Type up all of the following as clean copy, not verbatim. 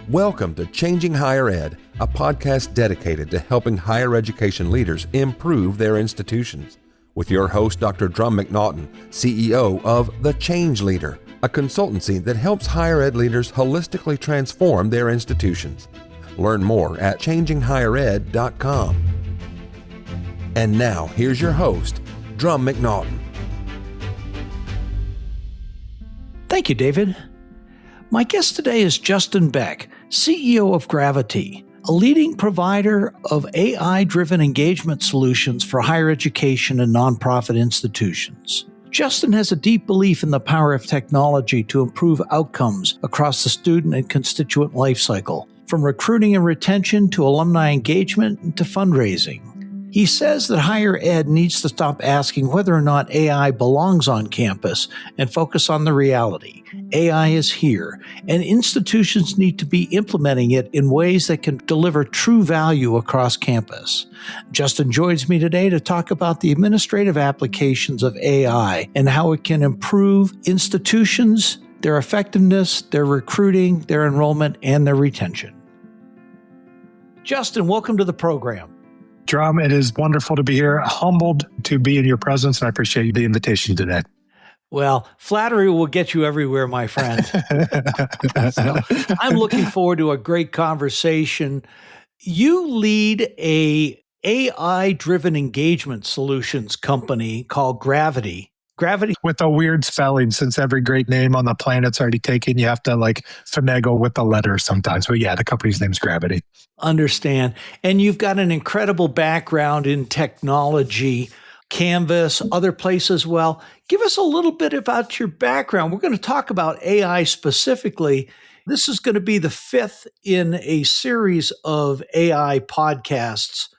Welcome to Changing Higher Ed, a podcast dedicated to helping higher education leaders improve their institutions. With your host, Dr. Drumm McNaughton, CEO of The Change Leader, a consultancy that helps higher ed leaders holistically transform their institutions. Learn more at changinghighered.com. And now, here's your host, Drumm McNaughton. Thank you, David. My guest today is Justin Beck, CEO of Gravyty, a leading provider of AI-driven engagement solutions for higher education and nonprofit institutions. Justin has a deep belief in the power of technology to improve outcomes across the student and constituent lifecycle, from recruiting and retention to alumni engagement to fundraising. He says that higher ed needs to stop asking whether or not AI belongs on campus and focus on the reality. AI is here, and institutions need to be implementing it in ways that can deliver true value across campus. Justin joins me today to talk about the administrative applications of AI and how it can improve institutions, their effectiveness, their recruiting, their enrollment, and their retention. Justin, welcome to the program. Drumm, it is wonderful to be here. Humbled to be in your presence, and I appreciate the invitation today. Well, flattery will get you everywhere, my friend. So, I'm looking forward to a great conversation. You lead a AI-driven engagement solutions company called Gravyty. Gravyty. With a weird spelling, since every great name on the planet's already taken, you have to finagle with the letters sometimes. But yeah, the company's name's Gravyty. Understand. And you've got an incredible background in technology, Canvas, other places. Well, give us a little bit about your background. We're going to talk about AI specifically. This is going to be the fifth in a series of AI podcasts,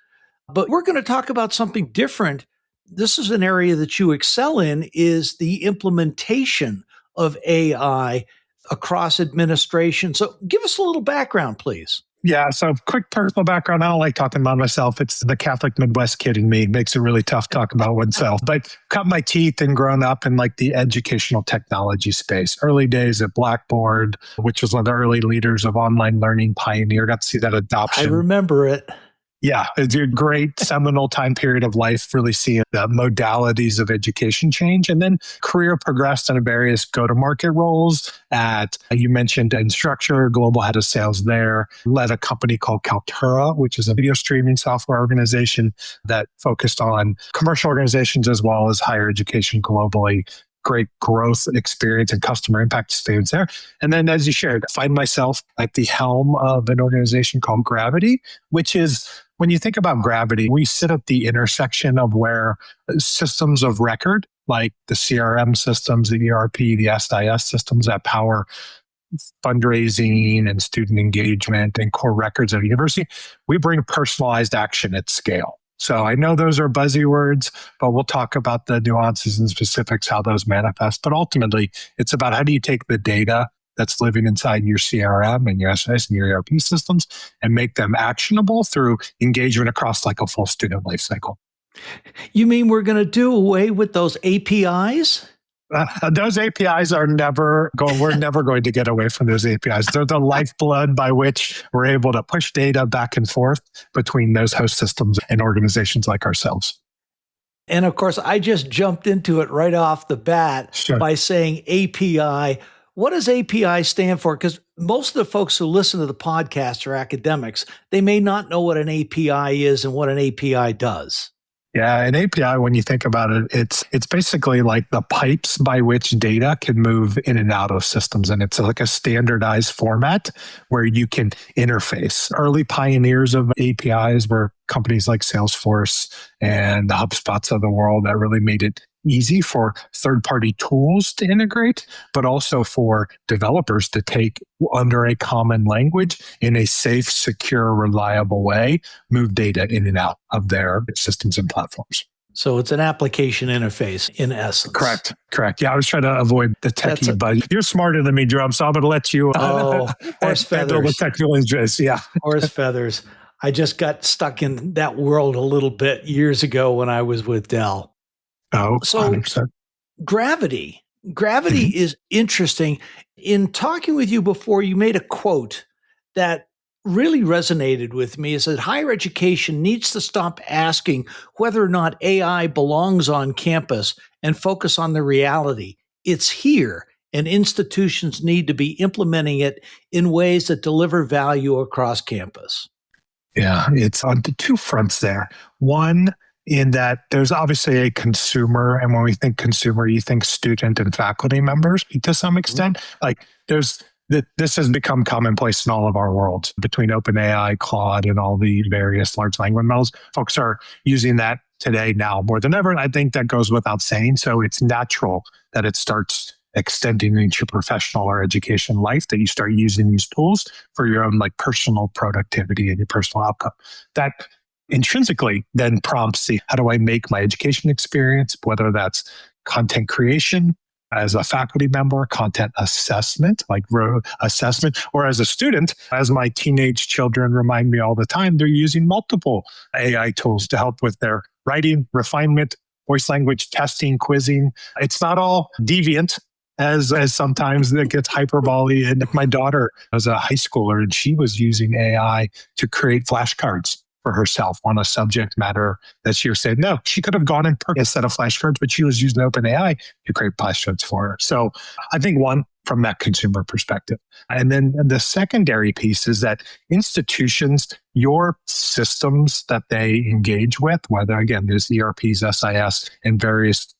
but we're going to talk about something different. This is an area that you excel in, is the implementation of AI across administration. So give us a little background, please. Yeah, so quick personal background. I don't like talking about myself. It's the Catholic Midwest kid in me. It makes it really tough talking about oneself. But cut my teeth and grown up in the educational technology space. Early days at Blackboard, which was one of the early leaders of online learning, Pioneer. Got to see that adoption. I remember it. Yeah, it's a great seminal time period of life, really seeing the modalities of education change. And then career progressed in various go-to-market roles at, you mentioned Instructure, global head of sales there, led a company called Kaltura, which is a video streaming software organization that focused on commercial organizations as well as higher education globally. Great growth experience and customer impact experience there. And then, as you shared, I find myself at the helm of an organization called Gravyty, which is, when you think about Gravyty, we sit at the intersection of where systems of record, like the CRM systems, the ERP, the SIS systems that power fundraising and student engagement and core records at a university, we bring personalized action at scale. So I know those are buzzy words, but we'll talk about the nuances and specifics, how those manifest. But ultimately, it's about how do you take the data that's living inside your CRM and your SIS and your ERP systems and make them actionable through engagement across a full student life cycle. You mean we're going to do away with those APIs? Those APIs are we're never going to get away from those APIs. They're the lifeblood by which we're able to push data back and forth between those host systems and organizations like ourselves. And of course, I just jumped into it right off the bat by saying API. What does API stand for? Because most of the folks who listen to the podcast are academics. They may not know what an API is and what an API does. Yeah, an API, when you think about it, it's basically like the pipes by which data can move in and out of systems. And it's like a standardized format where you can interface. Early pioneers of APIs were companies like Salesforce and the HubSpots of the world that really made it easy for third-party tools to integrate, but also for developers to take under a common language in a safe, secure, reliable way, move data in and out of their systems and platforms. So it's an application interface in essence. Correct. Yeah, I was trying to avoid the techie, but you're smarter than me, Drumm, so I'm going to let you horse feathers. The technical interest. Yeah. Horse feathers. I just got stuck in that world a little bit years ago when I was with Dell. Oh, so 100%. Gravyty is interesting. In talking with you before, you made a quote that really resonated with me is that higher education needs to stop asking whether or not AI belongs on campus and focus on the reality. It's here, and institutions need to be implementing it in ways that deliver value across campus. Yeah, it's on the two fronts there. One, in that there's obviously a consumer, and when we think consumer, you think student and faculty members to some extent. Like this has become commonplace in all of our worlds between OpenAI, Claude, and all the various large language models. Folks are using that today now more than ever. And I think that goes without saying. So it's natural that it starts extending into your professional or education life, that you start using these tools for your own like personal productivity and your personal outcome. That intrinsically then prompts the, how do I make my education experience, whether that's content creation, as a faculty member, content assessment, like assessment, or as a student, as my teenage children remind me all the time, they're using multiple AI tools to help with their writing, refinement, voice language testing, quizzing. It's not all deviant as sometimes it gets hyperbole. And my daughter was a high schooler and she was using AI to create flashcards for herself on a subject matter that she was saying, no, she could have gone and purchased a set of flashcards, but she was using OpenAI to create flashcards for her. So I think one, from that consumer perspective. And then the secondary piece is that institutions, your systems that they engage with, whether again, there's ERPs, SIS, and various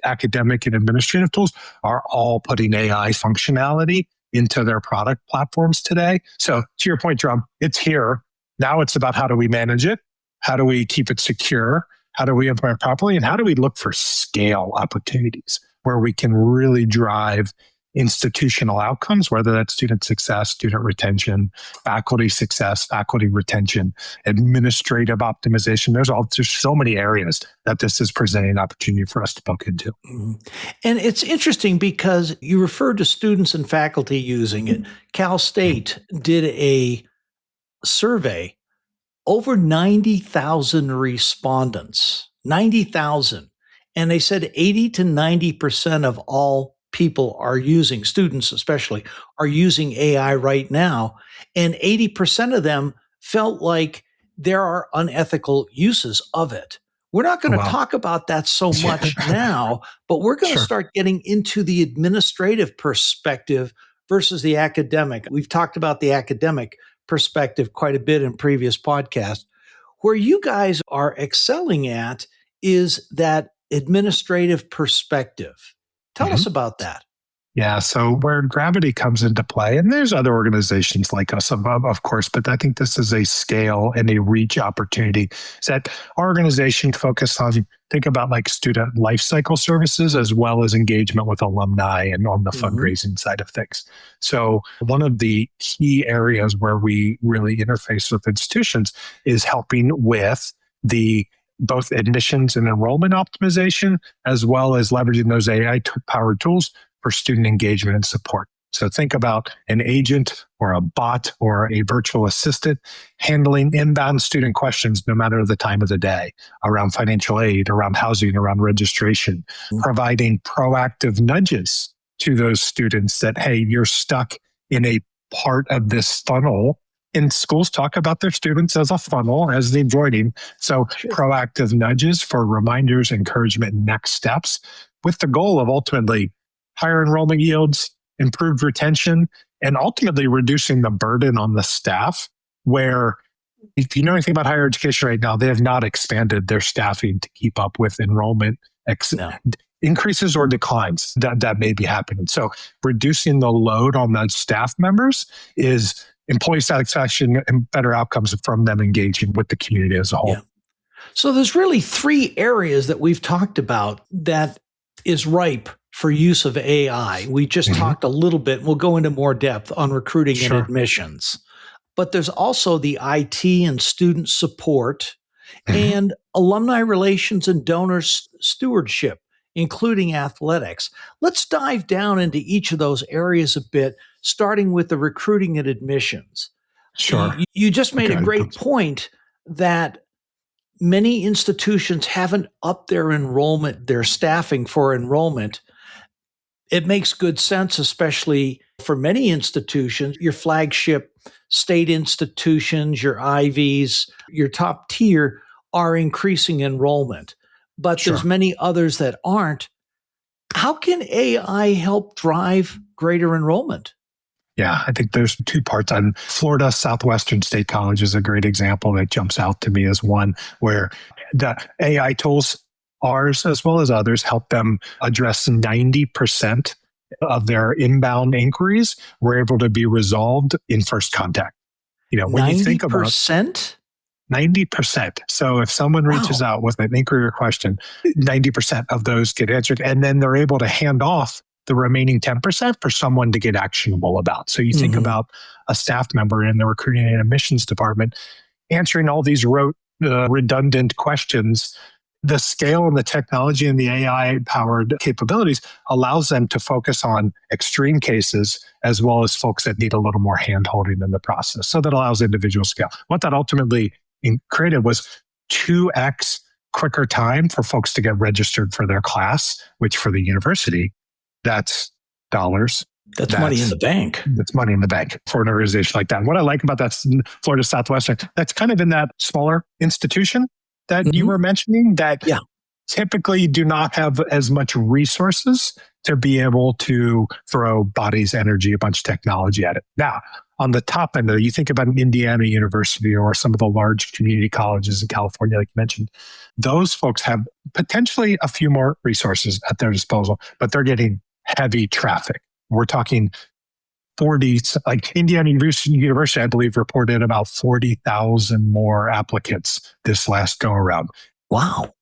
academic and administrative tools, are all putting AI functionality into their product platforms today. So to your point, Drumm, it's here. Now it's about how do we manage it? How do we keep it secure? How do we implement it properly? And how do we look for scale opportunities where we can really drive institutional outcomes, whether that's student success, student retention, faculty success, faculty retention, administrative optimization. There's so many areas that this is presenting an opportunity for us to poke into. Mm-hmm. And it's interesting because you referred to students and faculty using it. Cal State did a survey, over 90,000 respondents, 90,000. And they said 80 to 90% of all people are using, students especially, are using AI right now. And 80% of them felt like there are unethical uses of it. We're not going to talk about that so much now, but we're going to start getting into the administrative perspective versus the academic. We've talked about the academic perspective quite a bit in previous podcasts. Where you guys are excelling at is that administrative perspective. Tell us about that. Yeah, so where Gravyty comes into play, and there's other organizations like us, of course, but I think this is a scale and a reach opportunity. Is that our organization focused on, think about like student lifecycle services as well as engagement with alumni and on the fundraising side of things. So one of the key areas where we really interface with institutions is helping with the both admissions and enrollment optimization, as well as leveraging those AI-powered tools for student engagement and support. So think about an agent or a bot or a virtual assistant handling inbound student questions no matter the time of the day, around financial aid, around housing, around registration, providing proactive nudges to those students that, hey, you're stuck in a part of this funnel. And schools talk about their students as a funnel, as they're joining. So proactive nudges for reminders, encouragement, and next steps, with the goal of ultimately higher enrollment yields, improved retention, and ultimately reducing the burden on the staff, where if you know anything about higher education right now, they have not expanded their staffing to keep up with enrollment increases or declines that may be happening. So reducing the load on those staff members is employee satisfaction and better outcomes from them engaging with the community as a whole. Yeah. So there's really three areas that we've talked about that is ripe for use of AI. We just talked a little bit, we'll go into more depth on recruiting and admissions. But there's also the IT and student support and alumni relations and donor stewardship, including athletics. Let's dive down into each of those areas a bit, starting with the recruiting and admissions. Sure. You just made a great point that many institutions haven't upped their enrollment, their staffing for enrollment. It makes good sense, especially for many institutions. Your flagship state institutions, your Ivies, your top tier are increasing enrollment, but Sure. there's many others that aren't. How can AI help drive greater enrollment? Yeah, I think there's two parts. On Florida, Southwestern State College is a great example that jumps out to me as one where the AI tools, ours as well as others, help them address 90% of their inbound inquiries were able to be resolved in first contact. When you think about 90%? 90%. So if someone reaches out with an inquiry or question, 90% of those get answered, and then they're able to hand off the remaining 10% for someone to get actionable about. So you think about a staff member in the recruiting and admissions department answering all these redundant questions. The scale and the technology and the AI-powered capabilities allows them to focus on extreme cases as well as folks that need a little more hand-holding in the process. So that allows individual scale. What that ultimately created was 2x quicker time for folks to get registered for their class, which for the university, that's dollars. That's money in the bank. That's money in the bank for an organization like that. What I like about that Florida Southwestern, that's kind of in that smaller institution that you were mentioning that typically do not have as much resources to be able to throw bodies, energy, a bunch of technology at it. Now, on the top end, you think about an Indiana University or some of the large community colleges in California, like you mentioned, those folks have potentially a few more resources at their disposal, but they're getting heavy traffic. We're talking 40, like Indiana University, I believe, reported about 40,000 more applicants this last go around. Wow.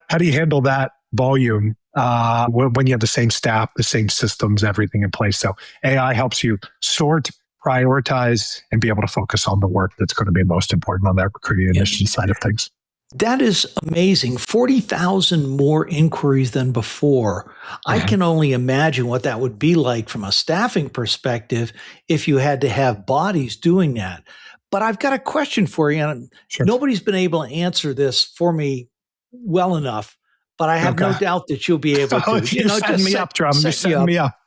How do you handle that volume when you have the same staff, the same systems, everything in place? So AI helps you sort, prioritize, and be able to focus on the work that's going to be most important on that recruiting and admissions side of things. That is amazing. 40,000 more inquiries than before. I can only imagine what that would be like from a staffing perspective if you had to have bodies doing that. But I've got a question for you. And nobody's been able to answer this for me well enough, but I have no doubt that you'll be able to. Set me up, Drumm. You're setting me up.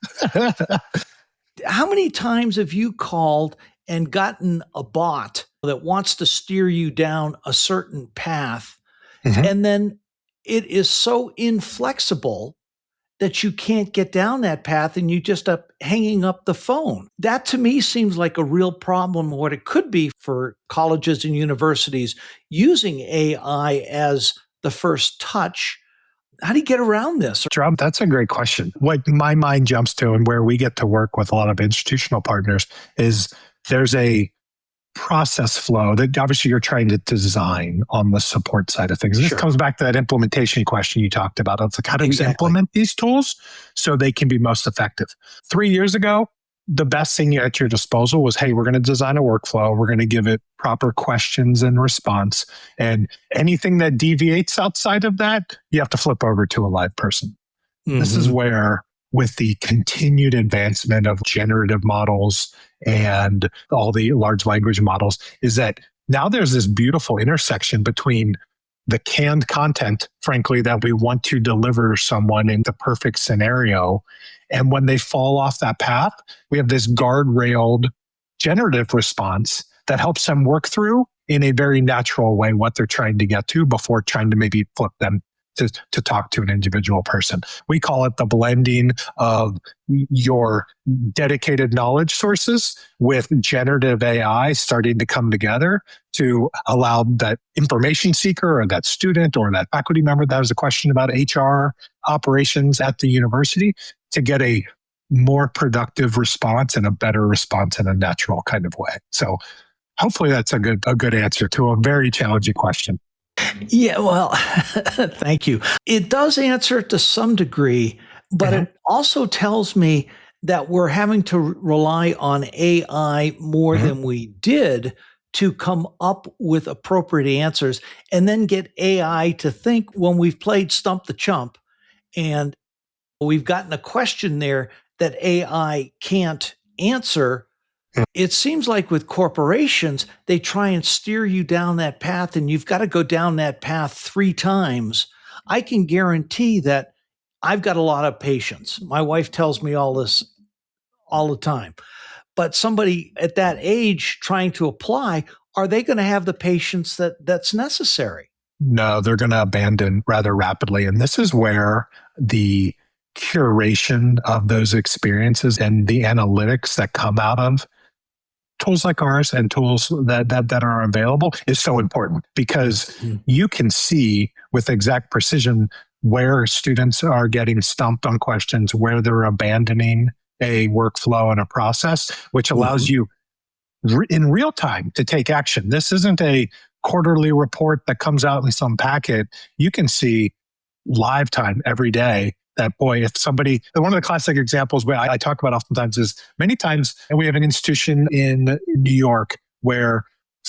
How many times have you called and gotten a bot that wants to steer you down a certain path, and then it is so inflexible that you can't get down that path and you just up hanging up the phone? That to me seems like a real problem, what it could be for colleges and universities using AI as the first touch. How do you get around this? Drumm, that's a great question. What my mind jumps to and where we get to work with a lot of institutional partners is there's a process flow that obviously you're trying to design on the support side of things. This comes back to that implementation question you talked about. It's like, how do we implement these tools so they can be most effective? 3 years ago, the best thing at your disposal was, hey, we're going to design a workflow. We're going to give it proper questions and response. And anything that deviates outside of that, you have to flip over to a live person. This is where, with the continued advancement of generative models and all the large language models, is that now there's this beautiful intersection between the canned content, frankly, that we want to deliver someone in the perfect scenario. And when they fall off that path, we have this guardrailed generative response that helps them work through in a very natural way what they're trying to get to before trying to maybe flip them to talk to an individual person. We call it the blending of your dedicated knowledge sources with generative AI starting to come together to allow that information seeker or that student or that faculty member that has a question about HR operations at the university to get a more productive response and a better response in a natural kind of way. So hopefully that's a good answer to a very challenging question. Yeah, well, thank you. It does answer it to some degree, but it also tells me that we're having to rely on AI more than we did to come up with appropriate answers and then get AI to think when we've played Stump the Chump and we've gotten a question there that AI can't answer. It seems like with corporations, they try and steer you down that path and you've got to go down that path 3 times. I can guarantee that I've got a lot of patience. My wife tells me all this all the time. But somebody at that age trying to apply, are they going to have the patience that's necessary? No, they're going to abandon rather rapidly. And this is where the curation of those experiences and the analytics that come out of tools like ours and tools that are available is so important, because you can see with exact precision where students are getting stumped on questions, where they're abandoning a workflow and a process, which allows you in real time to take action. This isn't a quarterly report that comes out in some packet. You can see live time every day that, boy, if somebody, one of the classic examples where I talk about oftentimes is many times, and we have an institution in New York where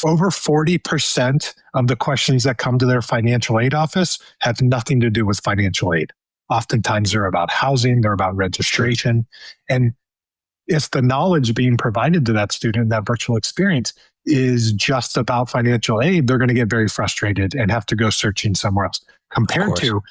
over 40% of the questions that come to their financial aid office have nothing to do with financial aid. Oftentimes they're about housing, they're about registration. And if the knowledge being provided to that student, that virtual experience, is just about financial aid, they're going to get very frustrated and have to go searching somewhere else. Compared to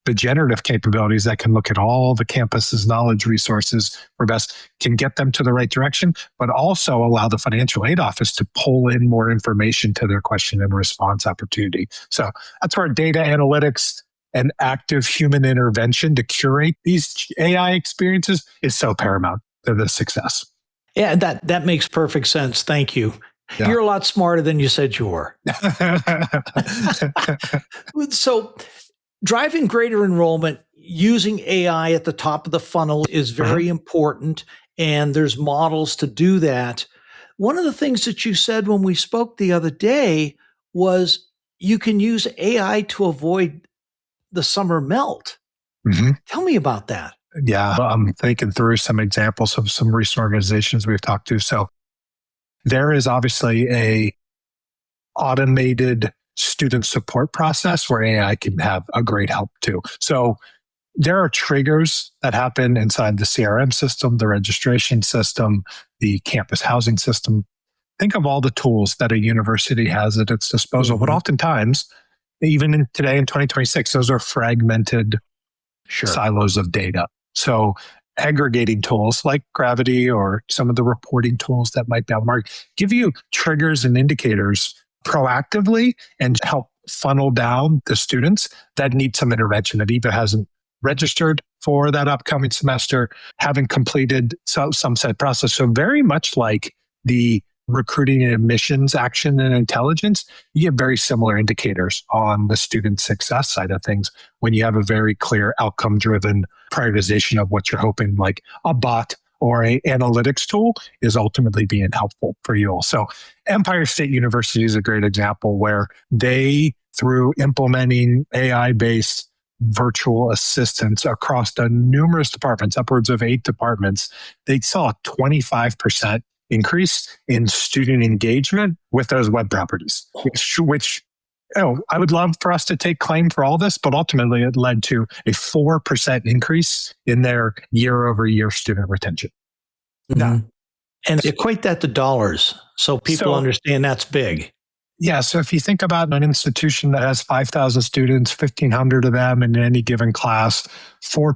the generative capabilities that can look at all the campus's knowledge resources for best, can get them to the right direction, but also allow the financial aid office to pull in more information to their question and response opportunity. So that's where data analytics and active human intervention to curate these AI experiences is so paramount to the success. Yeah, that makes perfect sense. Thank you. Yeah. You're a lot smarter than you said you were. So driving greater enrollment using AI at the top of the funnel is very important, and there's models to do that. One of the things that you said when we spoke the other day was you can use AI to avoid the summer melt. Tell me about that. Yeah, I'm thinking through some examples of some recent organizations we've talked to. So there is obviously a automated student support process where AI can have a great help too. So there are triggers that happen inside the CRM system, the registration system, the campus housing system. Think of all the tools that a university has at its disposal, but oftentimes, even today in 2026, those are fragmented silos of data. So aggregating tools like Gravyty or some of the reporting tools that might be on the market give you triggers and indicators proactively and help funnel down the students that need some intervention, that either hasn't registered for that upcoming semester, haven't completed some said process. So very much like the recruiting and admissions action and intelligence, you get very similar indicators on the student success side of things when you have a very clear outcome-driven prioritization of what you're hoping, like a bot or an analytics tool is ultimately being helpful for you all. So Empire State University is a great example where they, through implementing AI-based virtual assistants across the numerous departments, upwards of 8 departments, they saw a 25% increase in student engagement with those web properties, which I would love for us to take claim for all this, but ultimately it led to a 4% increase in their year-over-year student retention. And equate that to dollars so people understand that's big. Yeah, so if you think about an institution that has 5,000 students, 1,500 of them in any given class, 4%,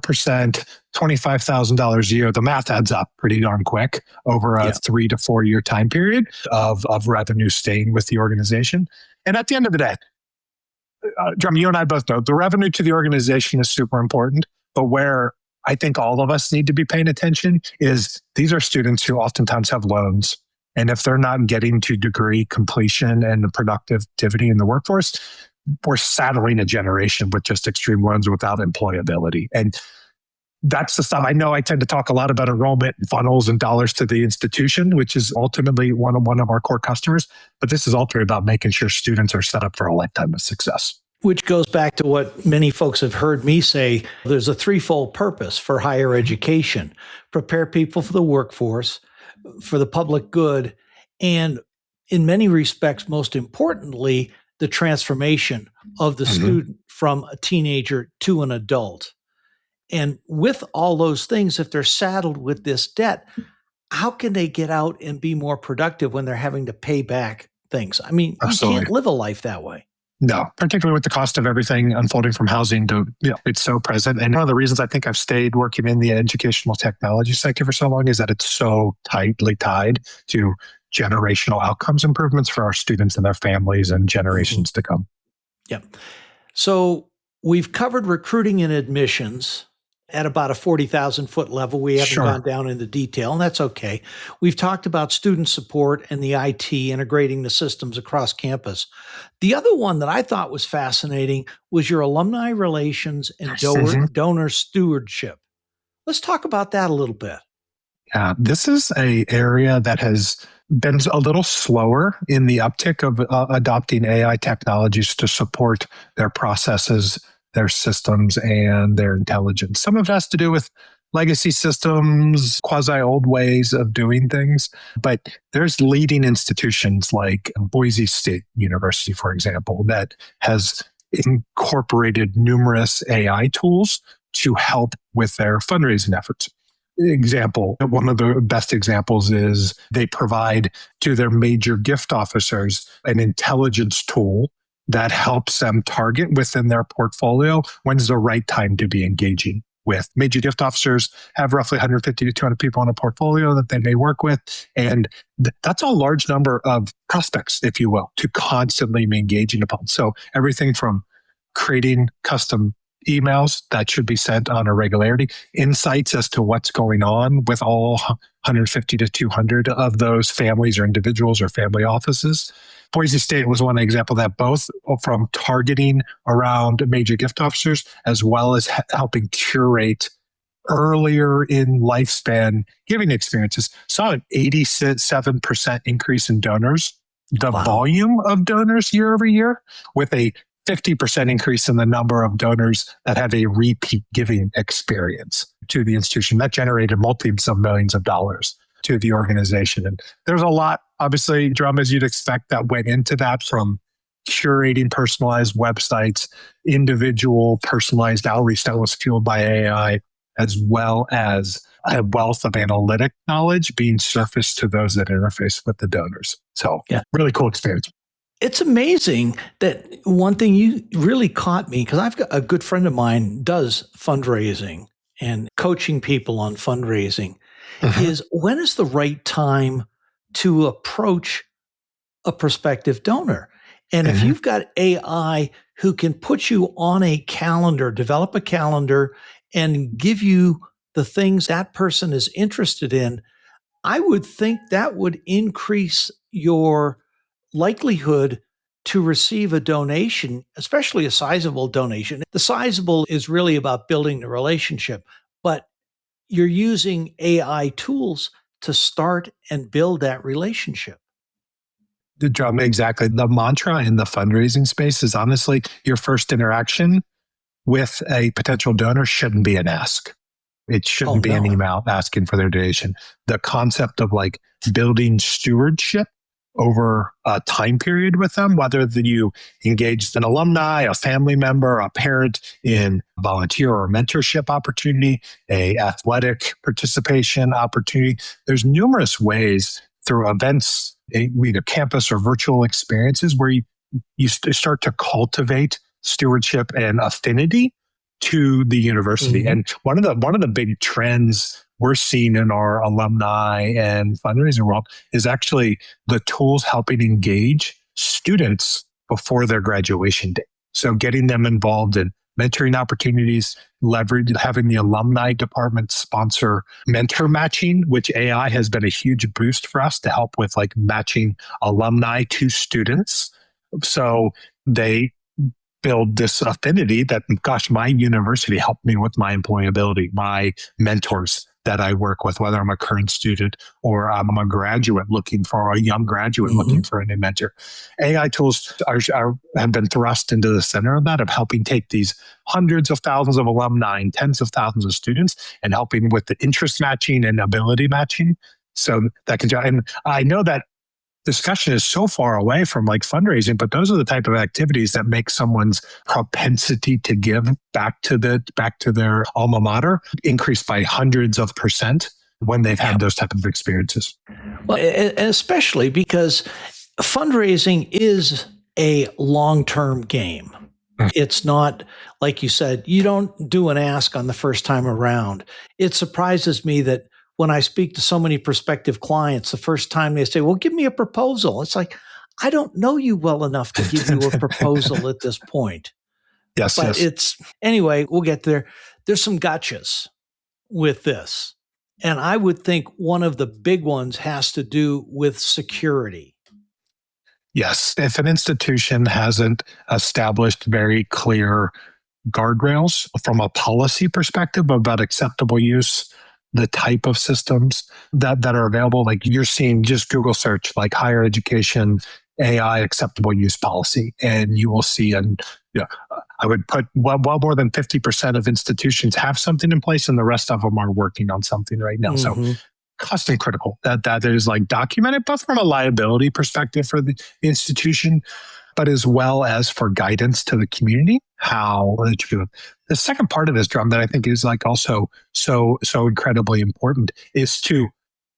$25,000 a year, the math adds up pretty darn quick over a 3 to 4 year time period of revenue staying with the organization. And at the end of the day, Drumm, you and I both know the revenue to the organization is super important, but where I think all of us need to be paying attention is these are students who oftentimes have loans. And if they're not getting to degree completion and the productivity in the workforce, we're saddling a generation with just extreme loans without employability. And that's the stuff. I know I tend to talk a lot about enrollment and funnels and dollars to the institution, which is ultimately one of our core customers. But this is ultimately about making sure students are set up for a lifetime of success. Which goes back to what many folks have heard me say. There's a threefold purpose for higher education: prepare people for the workforce, for the public good, and in many respects, most importantly, the transformation of the student from a teenager to an adult. And with all those things, if they're saddled with this debt, how can they get out and be more productive when they're having to pay back things? I mean, you can't live a life that way. No, particularly with the cost of everything unfolding from housing to, it's so present. And one of the reasons I think I've stayed working in the educational technology sector for so long is that it's so tightly tied to generational outcomes improvements for our students and their families and generations to come. Yeah. So we've covered recruiting and admissions at about a 40,000 foot level. We haven't gone down into detail, and that's okay. We've talked about student support and the IT integrating the systems across campus. The other one that I thought was fascinating was your alumni relations and donor stewardship. Let's talk about that a little bit. Yeah, this is an area that has been a little slower in the uptick of adopting AI technologies to support their processes, their systems, and their intelligence. Some of it has to do with legacy systems, quasi-old ways of doing things. But there's leading institutions like Boise State University, for example, that has incorporated numerous AI tools to help with their fundraising efforts. One of the best examples is they provide to their major gift officers an intelligence tool that helps them target within their portfolio when's the right time to be engaging with. Major gift officers have roughly 150 to 200 people in a portfolio that they may work with. And that's a large number of prospects, if you will, to constantly be engaging upon. So everything from creating custom emails that should be sent on a regularity, insights as to what's going on with all 150 to 200 of those families or individuals or family offices. Boise State was one example that both from targeting around major gift officers as well as helping curate earlier in lifespan giving experiences, saw an 87% increase in donors, the volume of donors year over year, with a 50% increase in the number of donors that have a repeat giving experience to the institution. That generated multi-millions of millions of dollars to the organization. And there's a lot, obviously, Drumm, as you'd expect, that went into that, from curating personalized websites, individual personalized outreach that was fueled by AI, as well as a wealth of analytic knowledge being surfaced to those that interface with the donors. So really cool experience. It's amazing that one thing you really caught me, because I've got a good friend of mine does fundraising and coaching people on fundraising, is when is the right time to approach a prospective donor? And if you've got AI who can put you on a calendar, develop a calendar, and give you the things that person is interested in, I would think that would increase your likelihood to receive a donation, especially a sizable donation. The sizable is really about building the relationship, but you're using AI tools to start and build that relationship. The Drumm, exactly. The mantra in the fundraising space is honestly, your first interaction with a potential donor shouldn't be an ask. It shouldn't be an email asking for their donation. The concept of like building stewardship over a time period with them, whether you engaged an alumni, a family member, a parent in volunteer or mentorship opportunity, a athletic participation opportunity. There's numerous ways through events, either campus or virtual experiences, where you start to cultivate stewardship and affinity to the university. And one of the big trends we're seeing in our alumni and fundraising world is actually the tools helping engage students before their graduation date. So getting them involved in mentoring opportunities, having the alumni department sponsor mentor matching, which AI has been a huge boost for us to help with like matching alumni to students. So they build this affinity that, gosh, my university helped me with my employability, my mentors that I work with, whether I'm a current student or I'm a graduate looking for a young graduate looking for a new mentor. AI tools have been thrust into the center of that, of helping take these hundreds of thousands of alumni and tens of thousands of students and helping with the interest matching and ability matching. So that can, and I know that discussion is so far away from like fundraising, but those are the type of activities that make someone's propensity to give back to their alma mater increase by hundreds of % when they've had those type of experiences. Well, especially because fundraising is a long-term game. It's not, like you said, you don't do an ask on the first time around. It surprises me that when I speak to so many prospective clients, the first time they say, well, give me a proposal. It's like, I don't know you well enough to give you a proposal at this point. Yes, But yes. Anyway, we'll get there. There's some gotchas with this. And I would think one of the big ones has to do with security. Yes. If an institution hasn't established very clear guardrails from a policy perspective about acceptable use, the type of systems that are available, like you're seeing, just Google search, like higher education, AI acceptable use policy, and you will see, I would put well more than 50% of institutions have something in place, and the rest of them are working on something right now. So cost and critical that is like documented, both from a liability perspective for the institution, but as well as for guidance to the community, how to do it. The second part of this, Drumm, that I think is like also so incredibly important is to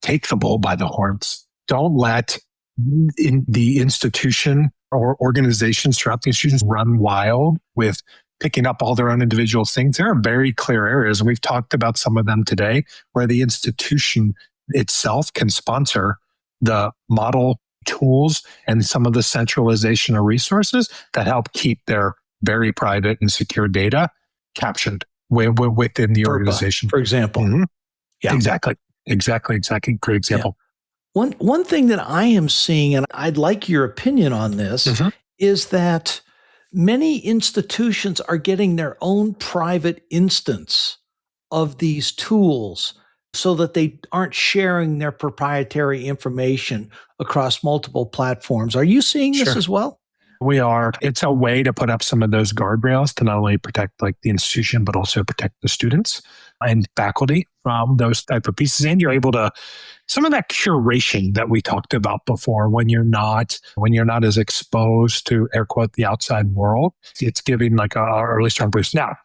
take the bull by the horns. Don't let the institution or organizations throughout the institutions run wild with picking up all their own individual things. There are very clear areas, and we've talked about some of them today, where the institution itself can sponsor the model tools and some of the centralization of resources that help keep their very private and secure data captured within the organization. For example. Mm-hmm. Yeah. Exactly. Great example. Yeah. One thing that I am seeing, and I'd like your opinion on this, is that many institutions are getting their own private instance of these tools so that they aren't sharing their proprietary information across multiple platforms. Are you seeing this as well? We are. It's a way to put up some of those guardrails to not only protect like the institution, but also protect the students and faculty from those type of pieces. And you're able to, some of that curation that we talked about before, when you're not as exposed to, air quote, the outside world, it's giving like a really strong boost. Now,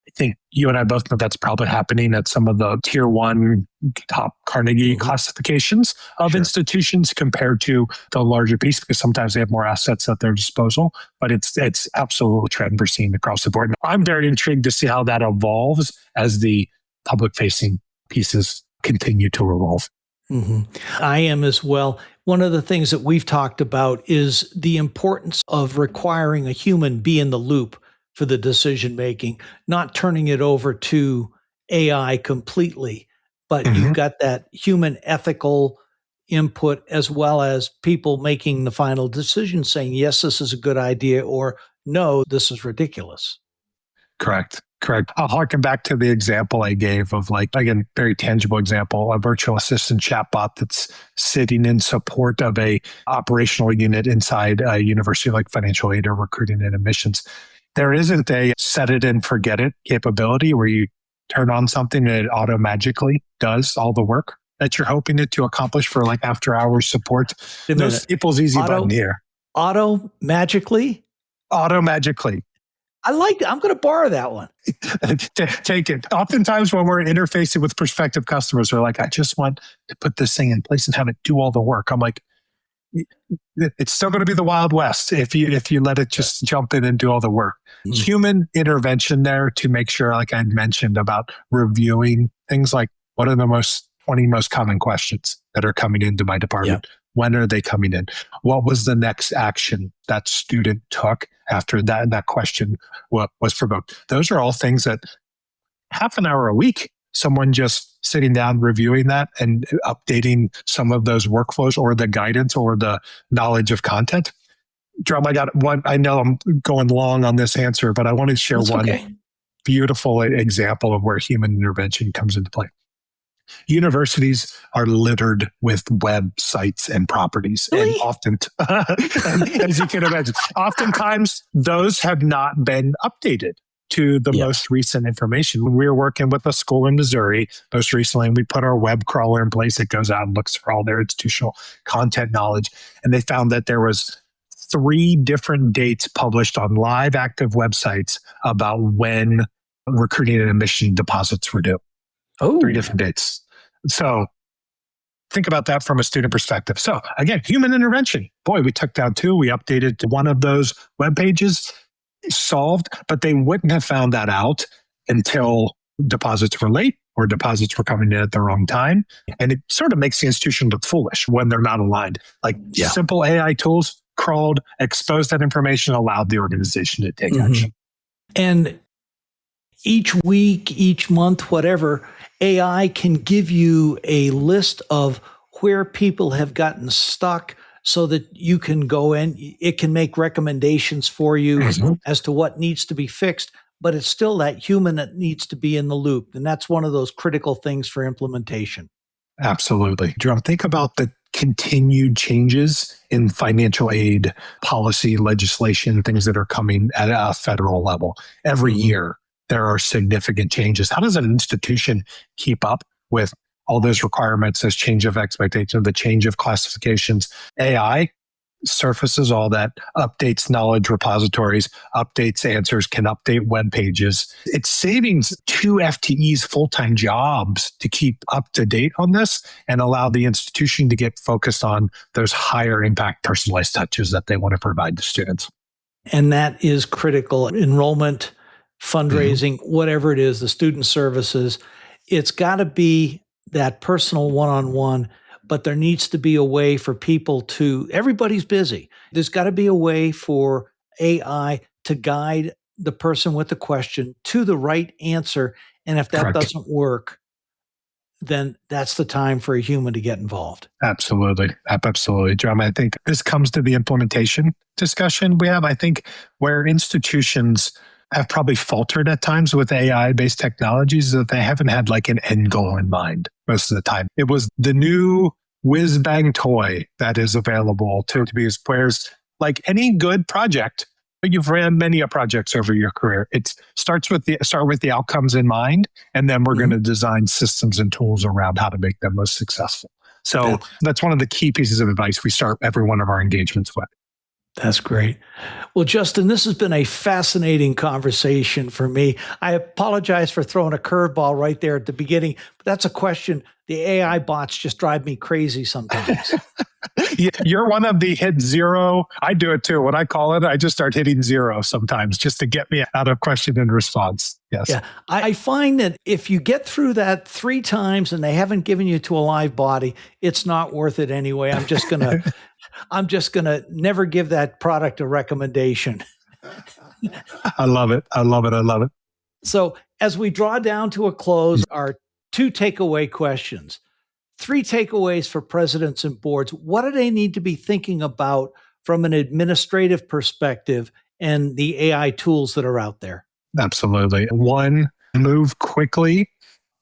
I think you and I both know that's probably happening at some of the tier one top Carnegie classifications of institutions compared to the larger piece, because sometimes they have more assets at their disposal, but it's absolutely a trend we're seeing across the board. I'm very intrigued to see how that evolves as the public facing pieces continue to evolve. I am as well. One of the things that we've talked about is the importance of requiring a human be in the loop for the decision making, not turning it over to AI completely, but you've got that human ethical input as well as people making the final decision saying, yes, this is a good idea, or no, this is ridiculous. Correct. I'll harken back to the example I gave of, like, again, very tangible example, a virtual assistant chatbot that's sitting in support of a operational unit inside a university like financial aid or recruiting and admissions. There isn't a set it and forget it capability where you turn on something and it auto magically does all the work that you're hoping it to accomplish for like after hours support. There's people's easy button here. Auto magically. I like it. I'm going to borrow that one. Take it. Oftentimes when we're interfacing with prospective customers, they're like, I just want to put this thing in place and have it do all the work. I'm like, it's still going to be the Wild West if you let it just jump in and do all the work. Human intervention there to make sure, like I mentioned, about reviewing things like, what are the 20 most common questions that are coming into my department? When are they coming in? What was the next action that student took after that question was provoked? Those are all things that half an hour a week, someone just sitting down, reviewing that and updating some of those workflows or the guidance or the knowledge of content. Drumm, I got one. I know I'm going long on this answer, but I want to share one beautiful example of where human intervention comes into play. Universities are littered with websites and properties. Really? And often, as you can imagine, oftentimes those have not been updated to the most recent information. When we were working with a school in Missouri, most recently, we put our web crawler in place. It goes out and looks for all their institutional content knowledge. And they found that there was 3 different dates published on live active websites about when recruiting and admission deposits were due. 3 different dates. So think about that from a student perspective. So again, human intervention. Boy, we took down 2. We updated one of those web pages, solved, but they wouldn't have found that out until deposits were late or deposits were coming in at the wrong time. And it sort of makes the institution look foolish when they're not aligned. Like simple AI tools crawled, exposed that information, allowed the organization to take action. And each week, each month, whatever, AI can give you a list of where people have gotten stuck so that you can go in. It can make recommendations for you as to what needs to be fixed, but it's still that human that needs to be in the loop. And that's one of those critical things for implementation. Absolutely. Drumm, think about the continued changes in financial aid policy, legislation, things that are coming at a federal level. Every year, there are significant changes. How does an institution keep up with all those requirements, this change of expectation, the change of classifications? AI surfaces all that, updates knowledge repositories, updates answers, can update web pages. It's saving 2 FTEs full-time jobs to keep up to date on this and allow the institution to get focused on those higher impact personalized touches that they want to provide to students. And that is critical. Enrollment, fundraising, whatever it is, the student services, it's got to be that personal one-on-one, but there needs to be a way for people to, everybody's busy. There's got to be a way for AI to guide the person with the question to the right answer. And if that doesn't work, then that's the time for a human to get involved. Absolutely. Absolutely. Drumm, I think this comes to the implementation discussion we have. I think where institutions have probably faltered at times with AI-based technologies that they haven't had like an end goal in mind most of the time. It was the new whiz-bang toy that is available to be used. Whereas like any good project, you've ran many projects over your career. It start with the outcomes in mind, and then we're going to design systems and tools around how to make them most successful. So that's one of the key pieces of advice we start every one of our engagements with. That's great. Well, Justin, this has been a fascinating conversation for me. I apologize for throwing a curveball right there at the beginning, but that's a question. The AI bots just drive me crazy sometimes. You're one of the hit zero. I do it too. When I call it, I just start hitting zero sometimes just to get me out of question and response. Yes. Yeah. I find that if you get through that 3 times and they haven't given you to a live body, it's not worth it anyway. I'm just going to never give that product a recommendation. I love it. I love it. I love it. So as we draw down to a close, our 2 takeaway questions. 3 takeaways for presidents and boards. What do they need to be thinking about from an administrative perspective and the AI tools that are out there? Absolutely. 1, move quickly,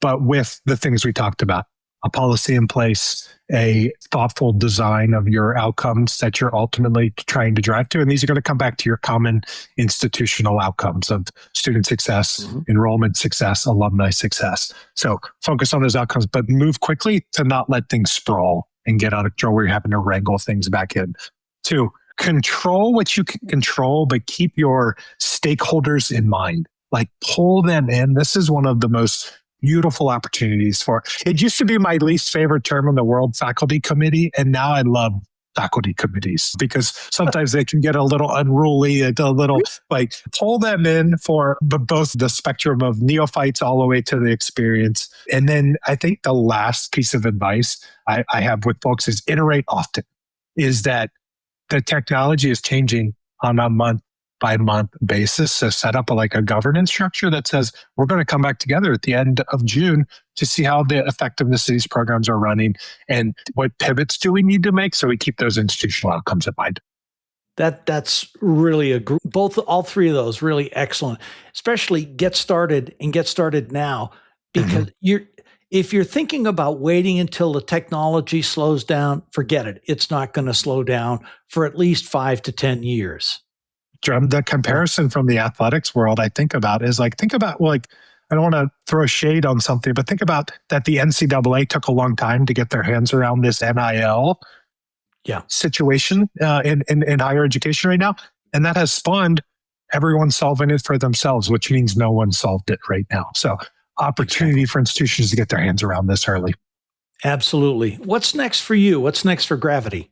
but with the things we talked about. A policy in place, a thoughtful design of your outcomes that you're ultimately trying to drive to. And these are going to come back to your common institutional outcomes of student success, enrollment success, alumni success. So focus on those outcomes, but move quickly to not let things sprawl and get out of control where you're having to wrangle things back in. 2, control what you can control, but keep your stakeholders in mind. Like pull them in. This is one of the most beautiful opportunities for, it used to be my least favorite term in the world, faculty committee. And now I love faculty committees because sometimes they can get a little unruly, a little like pull them in for both the spectrum of neophytes all the way to the experience. And then I think the last piece of advice I have with folks is iterate often, is that the technology is changing on a month-by-month basis. So set up a governance structure that says we're going to come back together at the end of June to see how the effectiveness of these programs are running and what pivots do we need to make so we keep those institutional outcomes in mind. That's really all 3 of those really excellent. Especially get started now, because if you're thinking about waiting until the technology slows down, forget it. It's not going to slow down for at least 5 to 10 years. The comparison from the athletics world I think about is I don't want to throw shade on something, but think about that the NCAA took a long time to get their hands around this NIL situation in higher education right now. And that has spawned everyone solving it for themselves, which means no one solved it right now. So opportunity for institutions to get their hands around this early. Absolutely. What's next for you? What's next for Gravyty?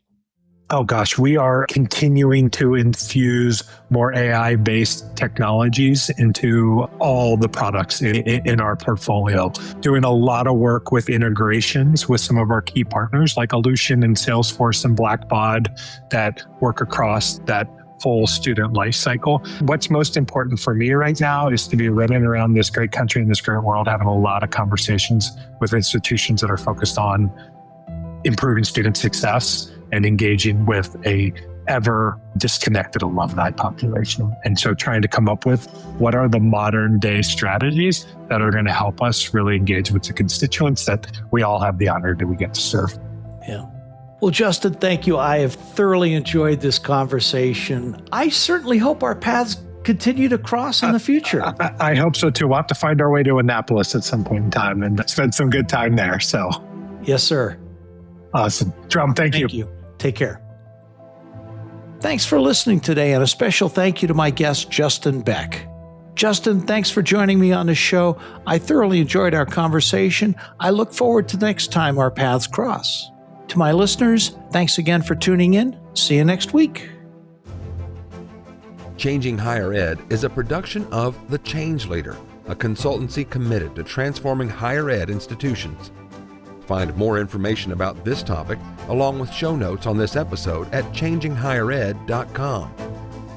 Oh gosh, we are continuing to infuse more AI-based technologies into all the products in our portfolio. Doing a lot of work with integrations with some of our key partners like Ellucian and Salesforce and Blackbaud that work across that full student life cycle. What's most important for me right now is to be running around this great country and this great world, having a lot of conversations with institutions that are focused on improving student success and engaging with a ever disconnected alumni population. And so trying to come up with what are the modern day strategies that are going to help us really engage with the constituents that we all have the honor that we get to serve. Yeah. Well, Justin, thank you. I have thoroughly enjoyed this conversation. I certainly hope our paths continue to cross in the future. I hope so too. We'll have to find our way to Annapolis at some point in time and spend some good time there. So, yes, sir. Awesome. Drumm, thank you. Take care. Thanks for listening today, and a special thank you to my guest, Justin Beck. Justin, thanks for joining me on the show. I thoroughly enjoyed our conversation. I look forward to next time our paths cross. To my listeners, thanks again for tuning in. See you next week. Changing Higher Ed is a production of The Change Leader, a consultancy committed to transforming higher ed institutions. Find more information about this topic, along with show notes on this episode at changinghighered.com.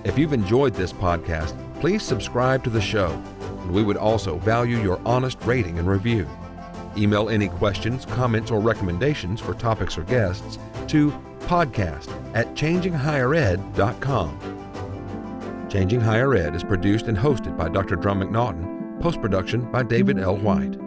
If you've enjoyed this podcast, please subscribe to the show, and we would also value your honest rating and review. Email any questions, comments, or recommendations for topics or guests to podcast@changinghighered.com. Changing Higher Ed is produced and hosted by Dr. Drumm McNaughton, post-production by David L. White.